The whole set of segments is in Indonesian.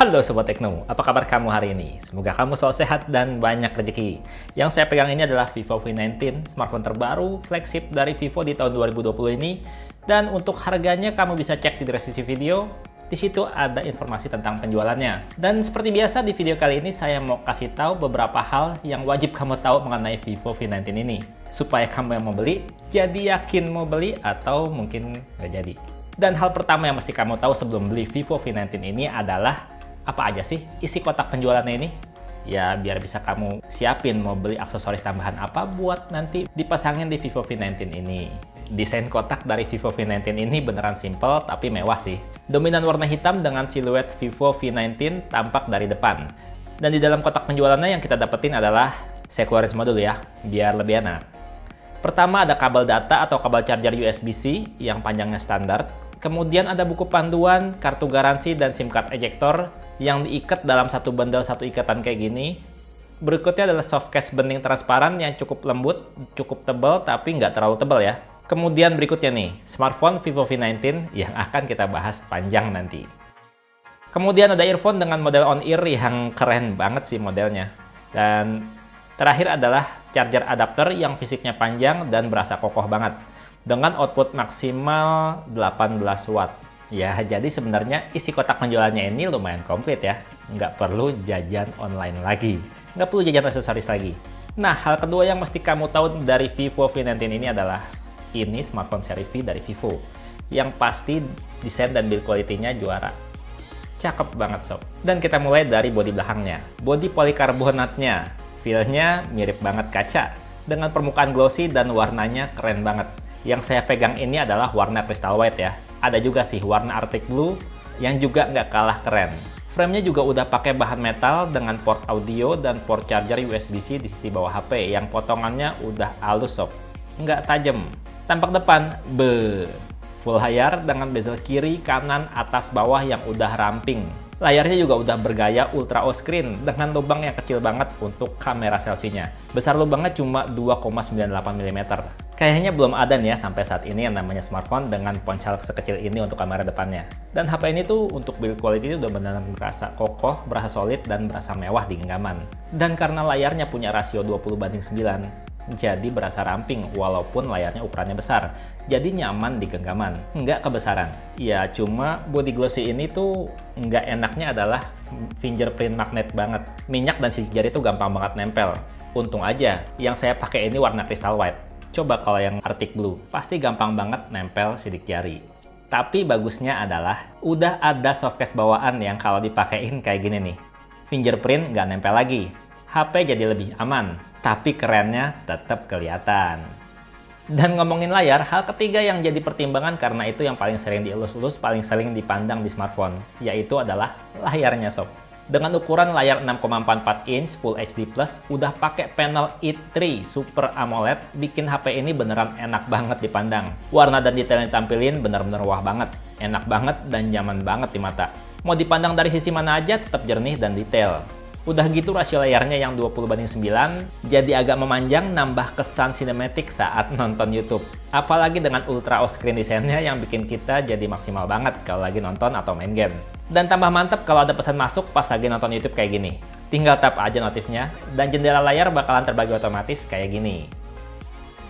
Halo Sobat Tekno, apa kabar kamu hari ini? Semoga kamu selalu sehat dan banyak rezeki. Yang saya pegang ini adalah Vivo V19, smartphone terbaru, flagship dari Vivo di tahun 2020 ini. Dan untuk harganya kamu bisa cek di deskripsi video, di situ ada informasi tentang penjualannya. Dan seperti biasa di video kali ini saya mau kasih tahu beberapa hal yang wajib kamu tahu mengenai Vivo V19 ini. Supaya kamu yang mau beli, jadi yakin mau beli atau mungkin nggak jadi. Dan hal pertama yang mesti kamu tahu sebelum beli Vivo V19 ini adalah apa aja sih isi kotak penjualannya ini? Ya, biar bisa kamu siapin mau beli aksesoris tambahan apa buat nanti dipasangin di Vivo V19 ini. Desain kotak dari Vivo V19 ini beneran simple tapi mewah sih. Dominan warna hitam dengan siluet Vivo V19 tampak dari depan. Dan di dalam kotak penjualannya yang kita dapetin adalah, saya keluarin semua dulu ya, biar lebih enak. Pertama ada kabel data atau kabel charger USB-C yang panjangnya standar. Kemudian ada buku panduan, kartu garansi, dan SIM card ejector yang diikat dalam satu bundle satu ikatan kayak gini. Berikutnya adalah soft case bening transparan yang cukup lembut, cukup tebal, tapi nggak terlalu tebal ya. Kemudian berikutnya nih, smartphone Vivo V19 yang akan kita bahas panjang nanti. Kemudian ada earphone dengan model on-ear yang keren banget sih modelnya. Dan terakhir adalah charger adapter yang fisiknya panjang dan berasa kokoh banget, dengan output maksimal 18 watt. Ya, jadi sebenarnya isi kotak penjualannya ini lumayan komplit ya. Nggak perlu jajan online lagi. Nggak perlu jajan aksesoris lagi. Nah, hal kedua yang mesti kamu tahu dari Vivo V19 ini adalah, ini smartphone seri V dari Vivo. Yang pasti desain dan build quality-nya juara. Cakep banget sob. Dan kita mulai dari bodi belakangnya. Bodi polikarbonatnya. Feel-nya mirip banget kaca. Dengan permukaan glossy dan warnanya keren banget. Yang saya pegang ini adalah warna crystal white ya. Ada juga sih warna Arctic Blue yang juga nggak kalah keren. Framenya juga udah pakai bahan metal dengan port audio dan port charger USB-C di sisi bawah HP yang potongannya udah halus sob. Nggak tajam. Tampak depan, full layar dengan bezel kiri, kanan, atas, bawah yang udah ramping. Layarnya juga udah bergaya Ultra O screen dengan lubang yang kecil banget untuk kamera selfie-nya. Besar lubangnya cuma 2,98 mm. Kayaknya belum ada nih ya sampai saat ini yang namanya smartphone dengan ponsel sekecil ini untuk kamera depannya. Dan HP ini tuh untuk build quality udah benar-benar berasa kokoh, berasa solid, dan berasa mewah di genggaman. Dan karena layarnya punya rasio 20:9, jadi berasa ramping walaupun layarnya ukurannya besar. Jadi nyaman di genggaman, nggak kebesaran. Ya cuma body glossy ini tuh nggak enaknya adalah fingerprint magnet banget. Minyak dan sidik jari tuh gampang banget nempel. Untung aja yang saya pakai ini warna crystal white. Coba kalau yang Arctic Blue, pasti gampang banget nempel sidik jari. Tapi bagusnya adalah udah ada softcase bawaan yang kalau dipakein kayak gini nih. Fingerprint nggak nempel lagi. HP jadi lebih aman, tapi kerennya tetap kelihatan. Dan ngomongin layar, hal ketiga yang jadi pertimbangan karena itu yang paling sering dielus-elus, paling sering dipandang di smartphone, yaitu adalah layarnya sob. Dengan ukuran layar 6,44 inch Full HD+, udah pakai panel i3 Super AMOLED, bikin HP ini beneran enak banget dipandang. Warna dan detail yang ditampilin bener-bener wah banget, enak banget dan nyaman banget di mata. Mau dipandang dari sisi mana aja tetap jernih dan detail. Udah gitu rasio layarnya yang 20:9 jadi agak memanjang, nambah kesan sinematik saat nonton YouTube. Apalagi dengan Ultra O screen desainnya yang bikin kita jadi maksimal banget kalau lagi nonton atau main game. Dan tambah mantep kalau ada pesan masuk pas lagi nonton YouTube kayak gini. Tinggal tap aja notifnya dan jendela layar bakalan terbagi otomatis kayak gini.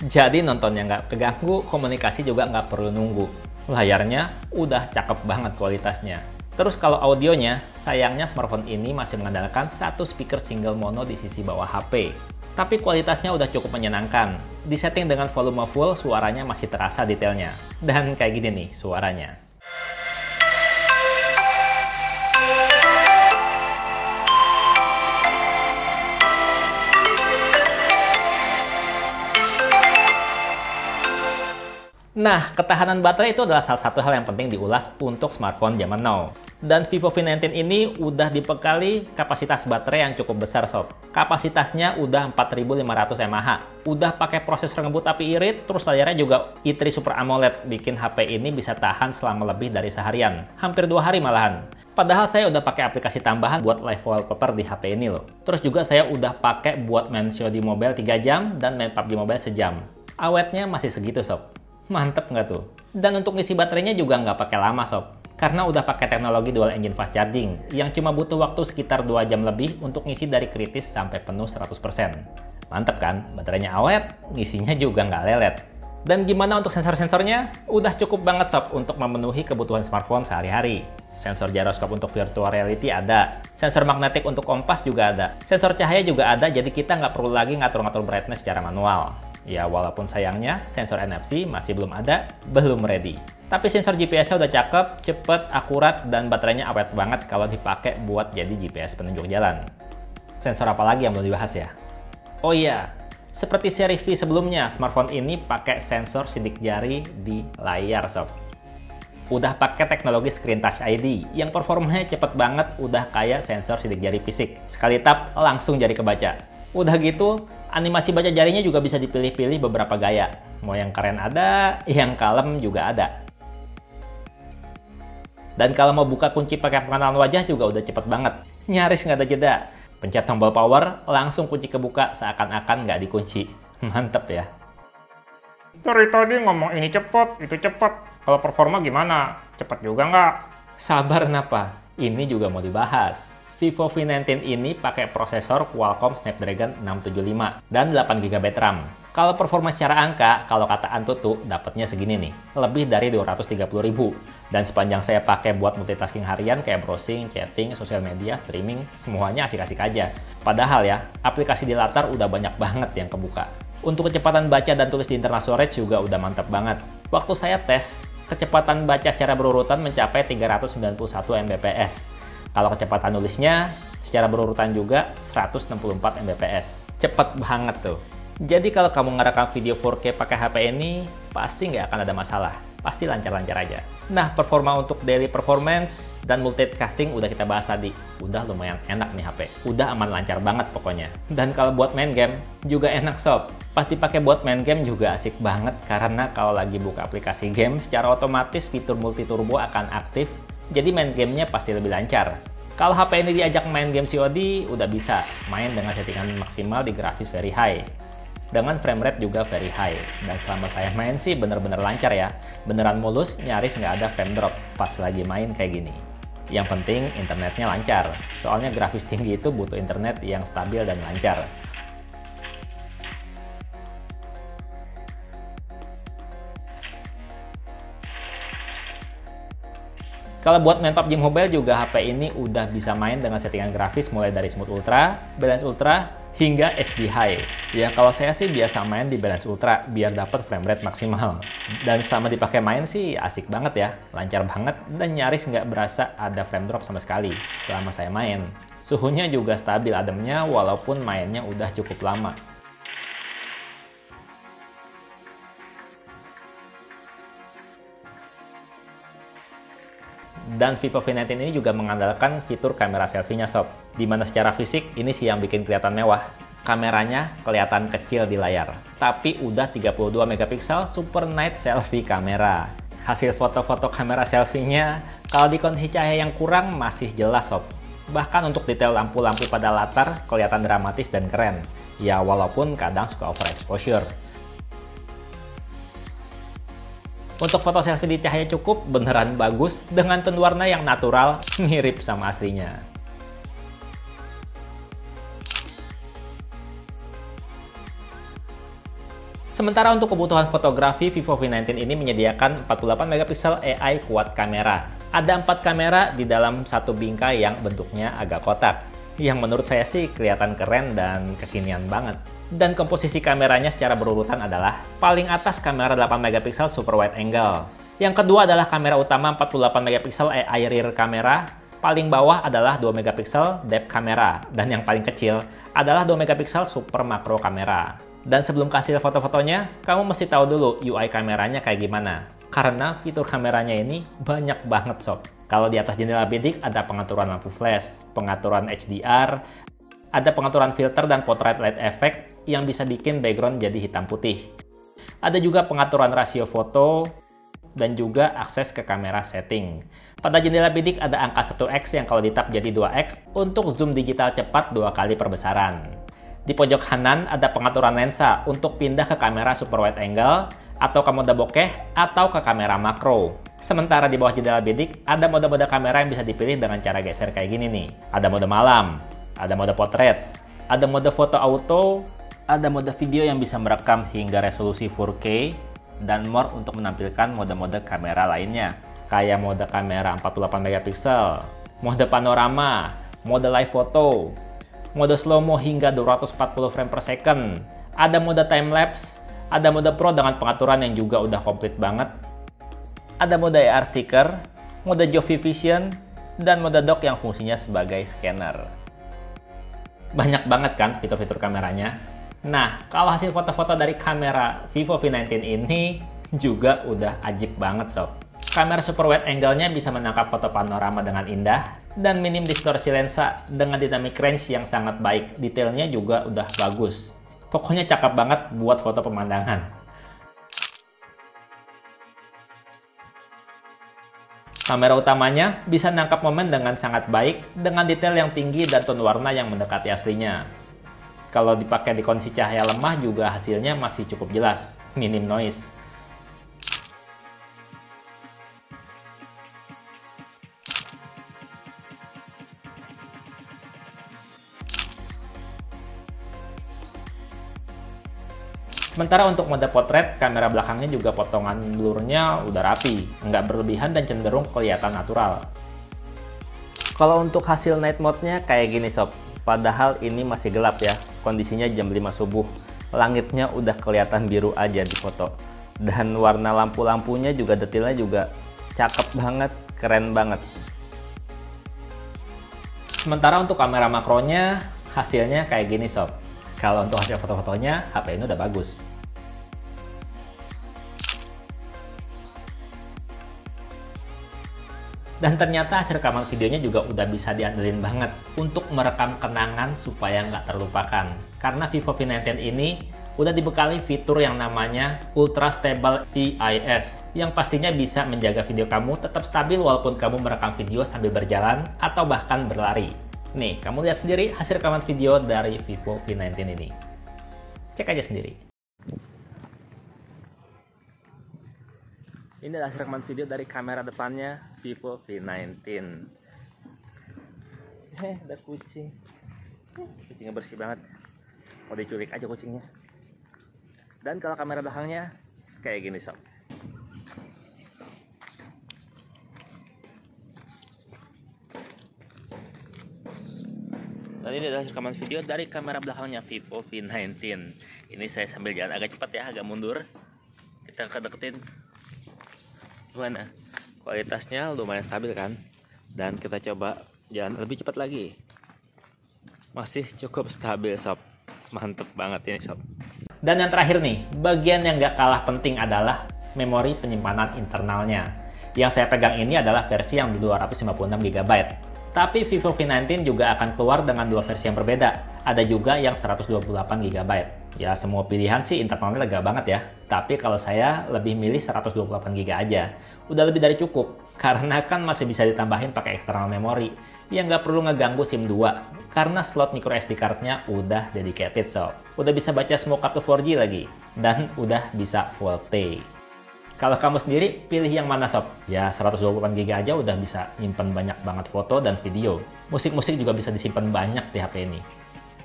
Jadi nontonnya nggak keganggu, komunikasi juga nggak perlu nunggu. Layarnya udah cakep banget kualitasnya. Terus kalau audionya, sayangnya smartphone ini masih mengandalkan satu speaker single mono di sisi bawah HP. Tapi kualitasnya udah cukup menyenangkan. Di setting dengan volume full, suaranya masih terasa detailnya. Dan kayak gini nih suaranya. Nah, ketahanan baterai itu adalah salah satu hal yang penting diulas untuk smartphone zaman now. Dan Vivo V19 ini udah dibekali kapasitas baterai yang cukup besar sob. Kapasitasnya udah 4500 mAh. Udah pakai prosesor ngebut api irit, terus layarnya juga i3 Super AMOLED, bikin HP ini bisa tahan selama lebih dari seharian. Hampir 2 hari malahan. Padahal saya udah pakai aplikasi tambahan buat live wallpaper di HP ini loh. Terus juga saya udah pakai buat main COD Mobile 3 jam dan main PUBG Mobile sejam. Awetnya masih segitu sob. Mantep nggak tuh? Dan untuk ngisi baterainya juga nggak pakai lama sob. karena udah pakai teknologi dual engine fast charging yang cuma butuh waktu sekitar 2 jam lebih untuk ngisi dari kritis sampai penuh 100%. Mantep kan? Baterainya awet, ngisinya juga nggak lelet. Dan gimana untuk sensor-sensornya? Udah cukup banget sob untuk memenuhi kebutuhan smartphone sehari-hari. Sensor gyroscope untuk virtual reality ada. Sensor magnetik untuk kompas juga ada. Sensor cahaya juga ada, jadi kita nggak perlu lagi ngatur-ngatur brightness secara manual. Ya, walaupun sayangnya sensor NFC masih belum ada, belum ready. Tapi sensor GPS-nya udah cakep, cepet, akurat, dan baterainya awet banget kalau dipakai buat jadi GPS penunjuk jalan. Sensor apa lagi yang belum dibahas ya? Oh iya, seperti seri V sebelumnya, smartphone ini pakai sensor sidik jari di layar sob. Udah pakai teknologi Screen Touch ID yang performanya cepet banget, udah kayak sensor sidik jari fisik. Sekali tap, langsung jari kebaca. Udah gitu, animasi baca jarinya juga bisa dipilih-pilih beberapa gaya. Mau yang keren ada, yang kalem juga ada. Dan kalau mau buka kunci pakai pengenalan wajah juga udah cepet banget. Nyaris nggak ada jeda. Pencet tombol power, langsung kunci kebuka seakan-akan nggak dikunci. Mantep ya. Dari tadi ngomong ini cepet, itu cepet. Kalau performa gimana? Cepet juga nggak? Sabar napa? Ini juga mau dibahas. Vivo V19 ini pakai prosesor Qualcomm Snapdragon 675 dan 8GB RAM. Kalau performa secara angka, kalau kata Antutu, dapatnya segini nih, lebih dari 230.000. Dan sepanjang saya pakai buat multitasking harian kayak browsing, chatting, sosial media, streaming, semuanya asik-asik aja. Padahal ya, aplikasi di latar udah banyak banget yang kebuka. Untuk kecepatan baca dan tulis di internal storage juga udah mantap banget. Waktu saya tes, kecepatan baca secara berurutan mencapai 391 Mbps. Kalau kecepatan nulisnya, secara berurutan juga 164 Mbps. Cepet banget tuh. Jadi kalau kamu ngerekam video 4K pakai HP ini, pasti nggak akan ada masalah. Pasti lancar-lancar aja. Nah, performa untuk daily performance dan multitasking udah kita bahas tadi. Udah lumayan enak nih HP. Udah aman lancar banget pokoknya. Dan kalau buat main game, juga enak sob. Pas dipakai buat main game juga asik banget karena kalau lagi buka aplikasi game, secara otomatis fitur multi turbo akan aktif. Jadi main gamenya pasti lebih lancar. Kalau HP ini diajak main game COD, udah bisa main dengan settingan maksimal di grafis very high. Dengan frame rate juga very high. Dan selama saya main sih bener-bener lancar ya. Beneran mulus, nyaris nggak ada frame drop pas lagi main kayak gini. Yang penting internetnya lancar. Soalnya grafis tinggi itu butuh internet yang stabil dan lancar. Kalau buat main PUBG Mobile juga HP ini udah bisa main dengan settingan grafis mulai dari Smooth Ultra, Balance Ultra, hingga HD High. Ya kalau saya sih biasa main di Balance Ultra biar dapat frame rate maksimal. Dan selama dipakai main sih asik banget ya, lancar banget dan nyaris nggak berasa ada frame drop sama sekali selama saya main. Suhunya juga stabil ademnya walaupun mainnya udah cukup lama. Dan Vivo V19 ini juga mengandalkan fitur kamera selfie-nya sob. Dimana secara fisik ini sih yang bikin kelihatan mewah. Kameranya kelihatan kecil di layar. Tapi udah 32 megapiksel Super Night Selfie kamera. Hasil foto-foto kamera selfie-nya kalau di kondisi cahaya yang kurang masih jelas sob. Bahkan untuk detail lampu-lampu pada latar kelihatan dramatis dan keren. Ya walaupun kadang suka overexposure. Untuk foto selfie di cahaya cukup beneran bagus dengan tone warna yang natural, mirip sama aslinya. Sementara untuk kebutuhan fotografi, Vivo V19 ini menyediakan 48 megapiksel AI quad kamera. Ada 4 kamera di dalam satu bingkai yang bentuknya agak kotak. Yang menurut saya sih kelihatan keren dan kekinian banget. Dan komposisi kameranya secara berurutan adalah paling atas kamera 8 megapiksel super wide angle. Yang kedua adalah kamera utama 48 megapiksel AI rear kamera. Paling bawah adalah 2 megapiksel depth kamera. Dan yang paling kecil adalah 2 megapiksel super macro kamera. Dan sebelum kasih foto-fotonya, kamu mesti tahu dulu UI kameranya kayak gimana. Karena fitur kameranya ini banyak banget sob. Kalau di atas jendela bidik ada pengaturan lampu flash, pengaturan HDR, ada pengaturan filter dan portrait light effect yang bisa bikin background jadi hitam putih. Ada juga pengaturan rasio foto dan juga akses ke kamera setting. Pada jendela bidik ada angka 1x yang kalau ditap jadi 2x untuk zoom digital cepat 2 kali perbesaran. Di pojok kanan ada pengaturan lensa untuk pindah ke kamera super wide angle atau ke mode bokeh atau ke kamera makro. Sementara di bawah jendela bidik, ada mode-mode kamera yang bisa dipilih dengan cara geser kayak gini nih. Ada mode malam, ada mode potret, ada mode foto auto, ada mode video yang bisa merekam hingga resolusi 4K, dan more untuk menampilkan mode-mode kamera lainnya. Kayak mode kamera 48 megapiksel, mode panorama, mode live photo, mode slow-mo hingga 240 frame per second, ada mode time-lapse, ada mode pro dengan pengaturan yang juga udah komplit banget, ada mode AR sticker, mode Jovi Vision, dan mode dock yang fungsinya sebagai scanner. Banyak banget kan fitur-fitur kameranya? Nah, kalau hasil foto-foto dari kamera Vivo V19 ini juga udah ajib banget sob. Kamera super wide angle-nya bisa menangkap foto panorama dengan indah, dan minim distorsi lensa dengan dynamic range yang sangat baik. Detailnya juga udah bagus. Pokoknya cakep banget buat foto pemandangan. Kamera utamanya bisa nangkap momen dengan sangat baik dengan detail yang tinggi dan tone warna yang mendekati aslinya. Kalau dipakai di kondisi cahaya lemah juga hasilnya masih cukup jelas, minim noise. Sementara untuk mode potret, kamera belakangnya juga potongan blurnya udah rapi, nggak berlebihan dan cenderung kelihatan natural. Kalau untuk hasil night mode-nya kayak gini sob, padahal ini masih gelap ya, kondisinya jam 5 subuh. Langitnya udah kelihatan biru aja di foto. Dan warna lampu-lampunya juga detailnya juga cakep banget, keren banget. Sementara untuk kamera makronya, hasilnya kayak gini sob. Kalau untuk hasil foto-fotonya, HP ini udah bagus. Dan ternyata hasil rekaman videonya juga udah bisa diandelin banget untuk merekam kenangan supaya nggak terlupakan. Karena Vivo V19 ini udah dibekali fitur yang namanya Ultra Stable EIS, yang pastinya bisa menjaga video kamu tetap stabil walaupun kamu merekam video sambil berjalan atau bahkan berlari. Nih, kamu lihat sendiri hasil rekaman video dari Vivo V19 ini. Cek aja sendiri. Ini adalah hasil rekaman video dari kamera depannya Vivo V19. Ada kucing. Kucingnya bersih banget. Mau diculik aja kucingnya. Dan kalau kamera belakangnya kayak gini sob. Dan ini adalah rekaman video dari kamera belakangnya Vivo V19. Ini saya sambil jalan agak cepat ya, agak mundur. Kita deketin. Gimana? Kualitasnya lumayan stabil kan? Dan kita coba jalan lebih cepat lagi. Masih cukup stabil sob. Mantep banget ini sob. Dan yang terakhir nih, bagian yang gak kalah penting adalah memori penyimpanan internalnya. Yang saya pegang ini adalah versi yang 256 GB. Tapi Vivo V19 juga akan keluar dengan dua versi yang berbeda. Ada juga yang 128 GB. Ya semua pilihan sih internalnya lega banget ya. Tapi kalau saya lebih milih 128 GB aja. Udah lebih dari cukup. Karena kan masih bisa ditambahin pakai external memory. Yang nggak perlu ngeganggu SIM 2. Karena slot micro SD card-nya udah dedicated so. Udah bisa baca semua kartu 4G lagi. Dan udah bisa Full Pay. Kalau kamu sendiri pilih yang mana sob? Ya 128 GB aja udah bisa nyimpen banyak banget foto dan video. Musik-musik juga bisa disimpan banyak di HP ini.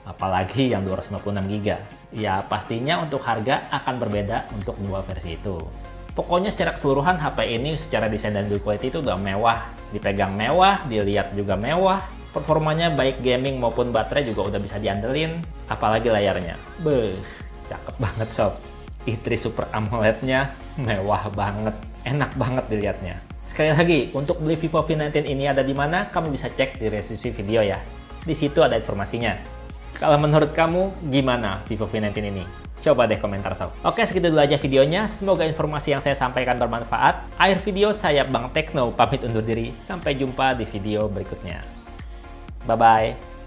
Apalagi yang 256 GB. Ya pastinya untuk harga akan berbeda untuk dua versi itu. Pokoknya secara keseluruhan HP ini secara desain dan build quality itu udah mewah. Dipegang mewah, dilihat juga mewah. Performanya baik gaming maupun baterai juga udah bisa diandelin. Apalagi layarnya. Beuh, cakep banget sob. i3 Super AMOLED-nya mewah banget, enak banget dilihatnya. Sekali lagi, untuk beli Vivo V19 ini ada di mana? Kamu bisa cek di deskripsi video ya. Di situ ada informasinya. Kalau menurut kamu gimana Vivo V19 ini? Coba deh komentar sob. Oke, segitu dulu aja videonya. Semoga informasi yang saya sampaikan bermanfaat. Akhir video saya Bang Tekno pamit undur diri. Sampai jumpa di video berikutnya. Bye-bye.